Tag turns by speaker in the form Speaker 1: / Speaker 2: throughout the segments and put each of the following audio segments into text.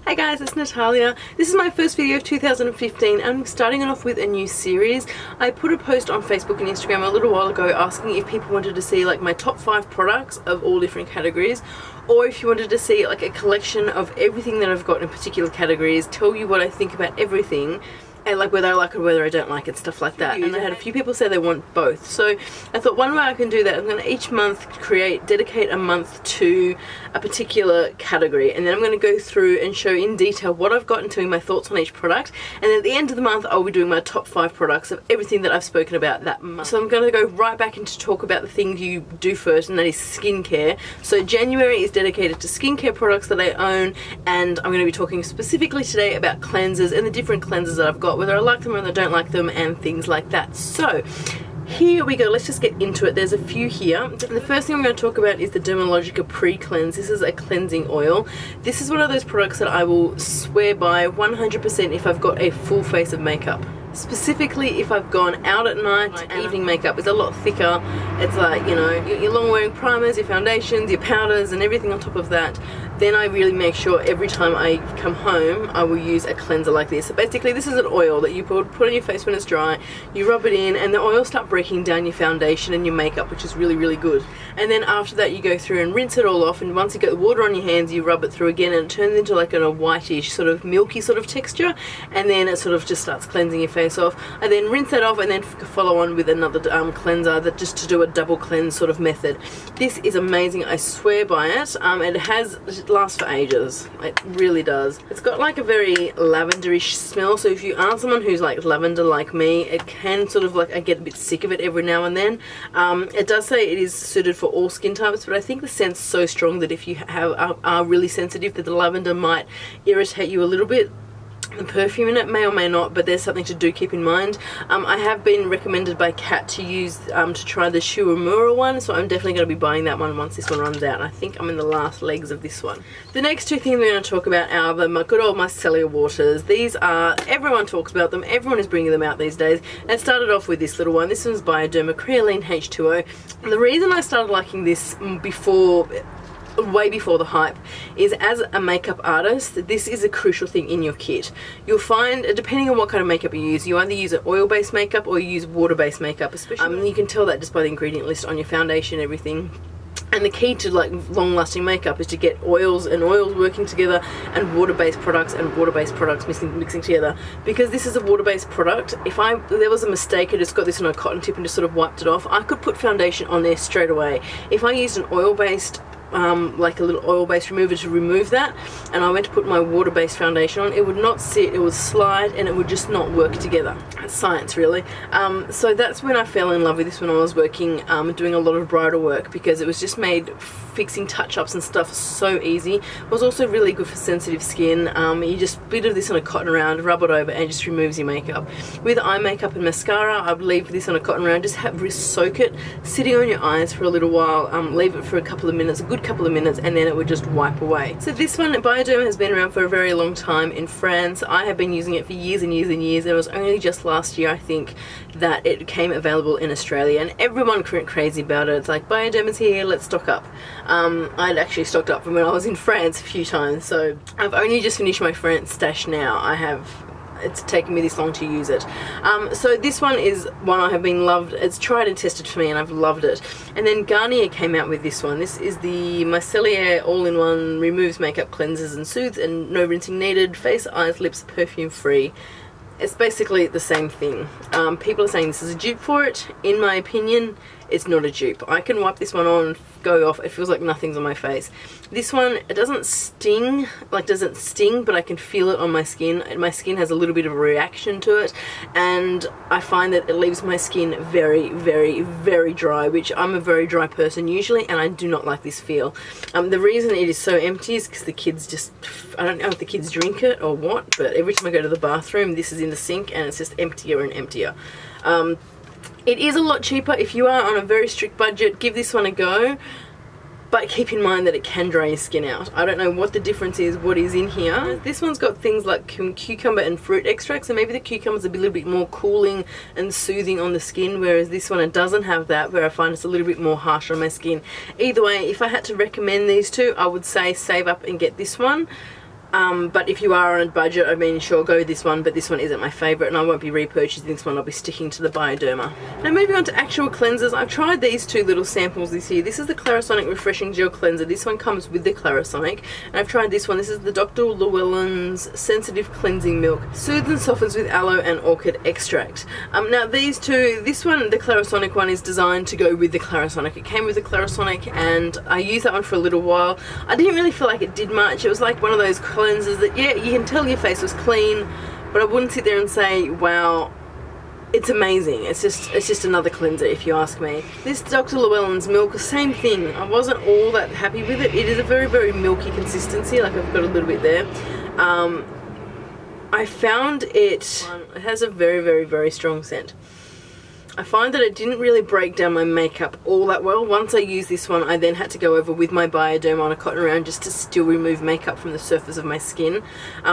Speaker 1: Hi guys, it's Natalia. This is my first video of 2015 and I'm starting it off with a new series. I put a post on Facebook and Instagram a little while ago asking if people wanted to see like my top 5 products of all different categories, or if you wanted to see like a collection of everything that I've got in particular categories, tell you what I think about everything, and like whether I like it or whether I don't like it, stuff like that. And I had a few people say they want both, so I thought one way I can do that, I'm going to each month dedicate a month to a particular category, and then I'm going to go through and show in detail what I've got and tell you my thoughts on each product, and then at the end of the month I'll be doing my top 5 products of everything that I've spoken about that month. So I'm going to go right back into talk about the things you do first, and that is skincare. So January is dedicated to skincare products that I own, and I'm going to be talking specifically today about cleansers and the different cleansers that I've got, whether I like them or I don't like them, and things like that. So here we go, let's just get into it. There's a few here. The first thing I'm going to talk about is the Dermalogica Pre-Cleanse. This is a cleansing oil. This is one of those products that I will swear by 100% if I've got a full face of makeup. Specifically if I've gone out at night, evening makeup is a lot thicker. It's like, you know, your long wearing primers, your foundations, your powders and everything on top of that. Then I really make sure every time I come home I will use a cleanser like this. So basically this is an oil that you put on your face when it's dry, you rub it in, and the oil starts breaking down your foundation and your makeup, which is really, really good. And then after that you go through and rinse it all off, and once you get the water on your hands you rub it through again, and it turns into like a whitish sort of milky sort of texture, and then it sort of just starts cleansing your face off. I then rinse that off and then follow on with another cleanser, that just to do a double cleanse sort of method. This is amazing, I swear by it. It lasts for ages, it really does. It's got like a very lavenderish smell, so if you aren't someone who's like lavender like me, it can sort of like, I get a bit sick of it every now and then. It does say it is suited for all skin types, but I think the scent's so strong that if you are really sensitive, that the lavender might irritate you a little bit. The perfume in it may or may not, but there's something to do keep in mind. I have been recommended by Kat to use to try the Shuamura one, so I'm definitely going to be buying that one once this one runs out. I think I'm in the last legs of this one. The next two things we're going to talk about are the good old micellar waters. These are, everyone talks about them, everyone is bringing them out these days. And it started off with this little one. This one's Bioderma Creolene H2O. And the reason I started liking this way before the hype is, as a makeup artist, this is a crucial thing in your kit. You'll find, depending on what kind of makeup you use, you either use an oil-based makeup or you use water-based makeup, especially. You can tell that just by the ingredient list on your foundation and everything. And the key to like long-lasting makeup is to get oils and oils working together, and water-based products and water-based products mixing together. Because this is a water-based product, if there was a mistake, I just got this on a cotton tip and just sort of wiped it off, I could put foundation on there straight away. If I used an oil-based like a little oil-based remover to remove that, and I went to put my water-based foundation on, it would not sit, it would slide, and it would just not work together. It's science, really. So that's when I fell in love with this, when I was working doing a lot of bridal work, because it was just made fixing touch-ups and stuff so easy. It was also really good for sensitive skin. You just bit of this on a cotton round, rub it over, and it just removes your makeup. With eye makeup and mascara, I'd leave this on a cotton round, just soak it, sitting on your eyes for a little while, leave it for a couple of minutes, a good couple of minutes, and then it would just wipe away. So this one, Bioderma, has been around for a very long time in France. I have been using it for years and years and years. It was only just last year, I think, that it became available in Australia, and everyone went crazy about it. It's like, Bioderma's here, let's stock up. I'd actually stocked up from when I was in France a few times, so I've only just finished my France stash now. It's taken me this long to use it. So this one is one I have been loved. It's tried and tested for me and I've loved it. And then Garnier came out with this one. This is the Micellar All-in-One, removes makeup, cleanses and soothes, and no rinsing needed, face, eyes, lips, perfume free. It's basically the same thing. People are saying this is a dupe for it. In my opinion, it's not a dupe. I can wipe this one on, go off, it feels like nothing's on my face. This one, it doesn't sting, but I can feel it on my skin. My skin has a little bit of a reaction to it, and I find that it leaves my skin very, very, very dry, which I'm a very dry person usually, and I do not like this feel. The reason it is so empty is because the kids just, I don't know if the kids drink it or what, but every time I go to the bathroom, this is in the sink and it's just emptier and emptier. It is a lot cheaper. If you are on a very strict budget, give this one a go. But keep in mind that it can dry your skin out. I don't know what the difference is, what is in here. This one's got things like cucumber and fruit extracts, so maybe the cucumber's a little bit more cooling and soothing on the skin, whereas this one, it doesn't have that, where I find it's a little bit more harsh on my skin. Either way, if I had to recommend these two, I would say save up and get this one. But if you are on a budget, I mean, sure, go with this one, but this one isn't my favourite, and I won't be repurchasing this one. I'll be sticking to the Bioderma. Now moving on to actual cleansers, I've tried these two little samples this year. This is the Clarisonic Refreshing Gel Cleanser. This one comes with the Clarisonic, and I've tried this one. This is the Dr. Llewellyn's Sensitive Cleansing Milk. Soothes and softens with aloe and orchid extract. Now these two, this one, the Clarisonic one, is designed to go with the Clarisonic. It came with the Clarisonic, and I used that one for a little while. I didn't really feel like it did much. It was like one of those cleansers that, yeah, you can tell your face was clean, but I wouldn't sit there and say, wow, it's amazing. It's just another cleanser, if you ask me. This Dr. Llewellyn's milk, same thing. I wasn't all that happy with it. It is a very, very milky consistency, like I've got a little bit there. I found it has a very, very, very strong scent. I find that it didn't really break down my makeup all that well. Once I used this one, I then had to go over with my Bioderma on a cotton round just to still remove makeup from the surface of my skin.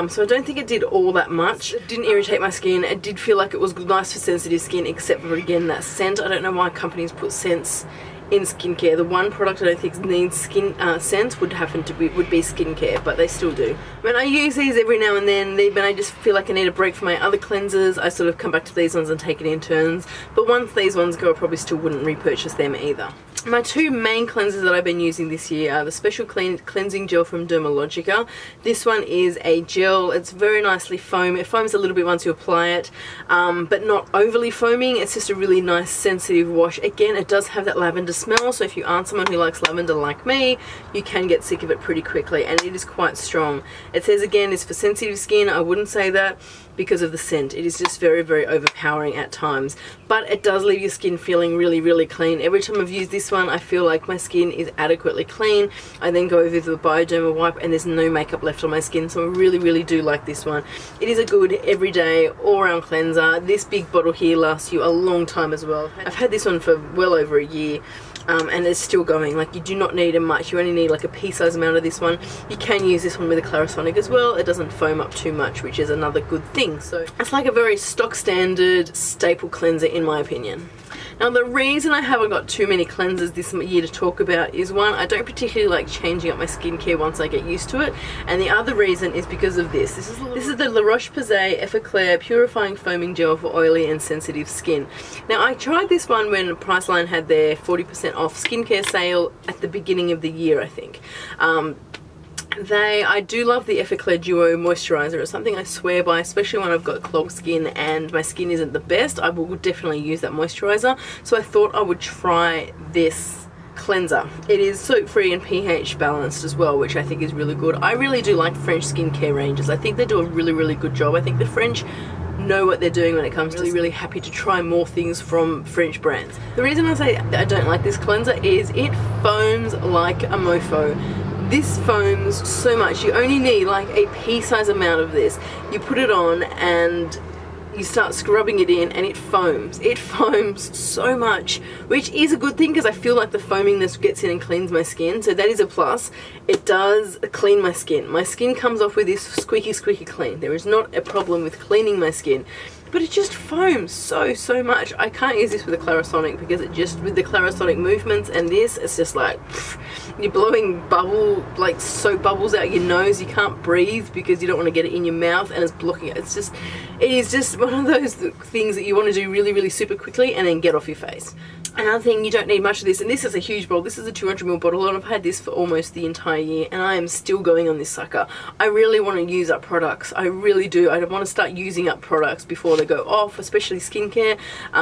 Speaker 1: So I don't think it did all that much. It didn't irritate my skin. It did feel like it was nice for sensitive skin, except for, again, that scent. I don't know why companies put scents in skincare. The one product I don't think needs skin scents would be skincare, but they still do. When I use these every now and then, when I just feel like I need a break from my other cleansers, I sort of come back to these ones and take it in turns. But once these ones go, I probably still wouldn't repurchase them either. My two main cleansers that I've been using this year are the Special Cleansing Gel from Dermalogica. This one is a gel. It's very nicely foam. It foams a little bit once you apply it, but not overly foaming. It's just a really nice sensitive wash. Again, it does have that lavender smell, so if you aren't someone who likes lavender like me, you can get sick of it pretty quickly, and it is quite strong. It says, again, it's for sensitive skin. I wouldn't say that because of the scent. It is just very, very overpowering at times, but it does leave your skin feeling really, really clean. Every time I've used this one, I feel like my skin is adequately clean. I then go over with the Bioderma wipe and there's no makeup left on my skin, so I really, really do like this one. It is a good everyday all-round cleanser. This big bottle here lasts you a long time as well. I've had this one for well over a year. And it's still going. Like, you do not need a much, you only need like a pea-sized amount of this one. You can use this one with a Clarisonic as well. It doesn't foam up too much, which is another good thing. So it's like a very stock standard staple cleanser in my opinion. Now the reason I haven't got too many cleansers this year to talk about is, one, I don't particularly like changing up my skincare once I get used to it, and the other reason is because of this. This is the Roche-Posay Effaclar Purifying Foaming Gel for Oily and Sensitive Skin. Now I tried this one when Priceline had their 40% off skincare sale at the beginning of the year, I think. I do love the Effaclar Duo Moisturizer. It's something I swear by, especially when I've got clogged skin and my skin isn't the best. I will definitely use that moisturizer. So I thought I would try this cleanser. It is soap free and pH balanced as well, which I think is really good. I really do like French skincare ranges. I think they do a really, really good job. I think the French know what they're doing when it comes to really happy to try more things from French brands. The reason I say I don't like this cleanser is it foams like a mofo. This foams so much. You only need like a pea-sized amount of this. You put it on and you start scrubbing it in and it foams. It foams so much, which is a good thing because I feel like the foamingness gets in and cleans my skin, so that is a plus. It does clean my skin. My skin comes off with this squeaky, squeaky clean. There is not a problem with cleaning my skin, but it just foams so much. I can't use this with a Clarisonic because it just, with the Clarisonic movements and this, it's just like, you're blowing like soap bubbles out your nose. You can't breathe because you don't want to get it in your mouth and it's blocking it. It is just one of those things that you want to do really, really super quickly and then get off your face. Another thing, you don't need much of this, and this is a huge bottle. This is a 200ml bottle, and I've had this for almost the entire year, and I am still going on this sucker. I really want to use up products. I really do. I want to start using up products before they go off, especially skincare.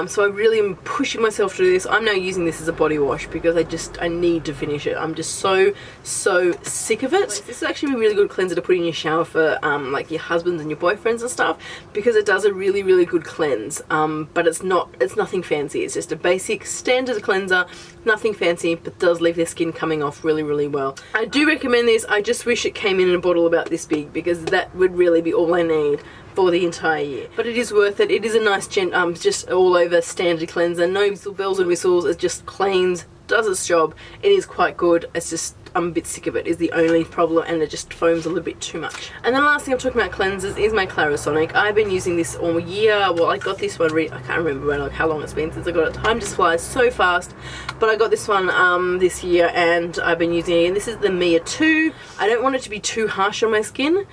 Speaker 1: So I really am pushing myself to do this. I'm now using this as a body wash because I need to finish it. I'm just so sick of it. This is actually a really good cleanser to put in your shower for like your husbands and your boyfriends and stuff, because it does a really, really good cleanse. But it's nothing fancy. It's just a basic standard cleanser, nothing fancy, but does leave their skin coming off really, really well. I do recommend this. I just wish it came in a bottle about this big, because that would really be all I need for the entire year. But it is worth it. It is a nice just all over standard cleanser, no bells and whistles. It just cleans, does its job. It is quite good. It's just, I'm a bit sick of it is the only problem, and it just foams a little bit too much. And the last thing I'm talking about cleansers is my Clarisonic. I've been using this all year. Well, I got this one, I can't remember how long it's been since I got it. Time just flies so fast. But I got this one this year and I've been using it. And this is the Mia 2. I don't want it to be too harsh on my skin.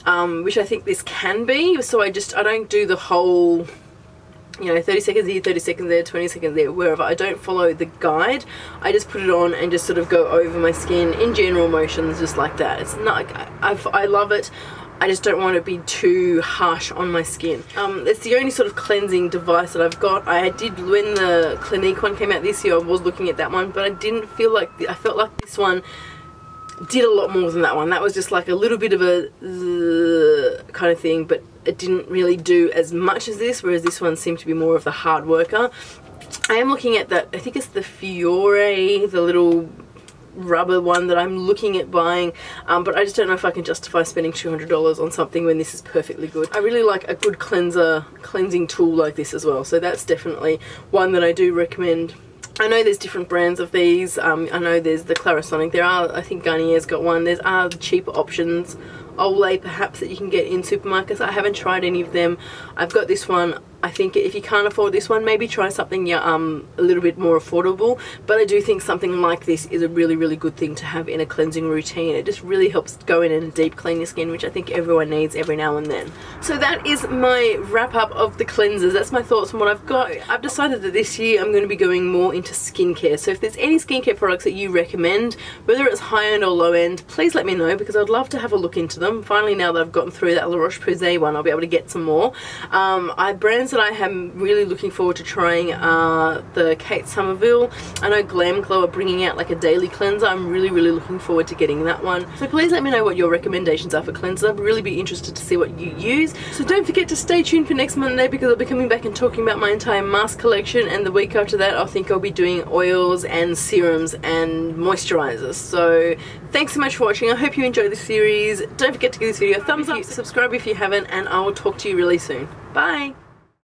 Speaker 1: which I think this can be. So I don't do the whole, you know, 30 seconds here, 30 seconds there, 20 seconds there, wherever. I don't follow the guide. I just put it on and just sort of go over my skin in general motions, just like that. It's not, I love it. I just don't want to be too harsh on my skin. It's the only sort of cleansing device that I've got. I did, when the Clinique one came out this year, I was looking at that one, but I didn't feel like, I felt like this one did a lot more than that one. That was just like a little bit of a kind of thing, but it didn't really do as much as this, whereas this one seemed to be more of the hard worker. I am looking at that, I think it's the Fiore, the little rubber one that I'm looking at buying, but I just don't know if I can justify spending $200 on something when this is perfectly good. I really like a good cleansing tool like this as well, so that's definitely one that I do recommend. I know there's different brands of these. I know there's the Clarisonic. There are, I think Garnier's got one. There's cheaper options, Olay perhaps, that you can get in supermarkets. I haven't tried any of them. I've got this one. I think if you can't afford this one, maybe try something a little bit more affordable. But I do think something like this is a really, really good thing to have in a cleansing routine. It just really helps go in and deep clean your skin, which I think everyone needs every now and then. So that is my wrap up of the cleansers. That's my thoughts on what I've got. I've decided that this year I'm going to be going more into skincare. So if there's any skincare products that you recommend, whether it's high end or low end, please let me know, because I'd love to have a look into them. Finally, now that I've gotten through that Roche-Posay one, I'll be able to get some more. Brands that I am really looking forward to trying are the Kate Somerville. I know Glam Glow are bringing out like a daily cleanser. I'm really, really looking forward to getting that one. So please let me know what your recommendations are for cleansers. I'd really be interested to see what you use. So don't forget to stay tuned for next Monday, because I'll be coming back and talking about my entire mask collection, and the week after that I think I'll be doing oils and serums and moisturizers. So thanks so much for watching. I hope you enjoyed this series. Don't forget to give this video a thumbs up, subscribe if you haven't, and I will talk to you really soon. Bye!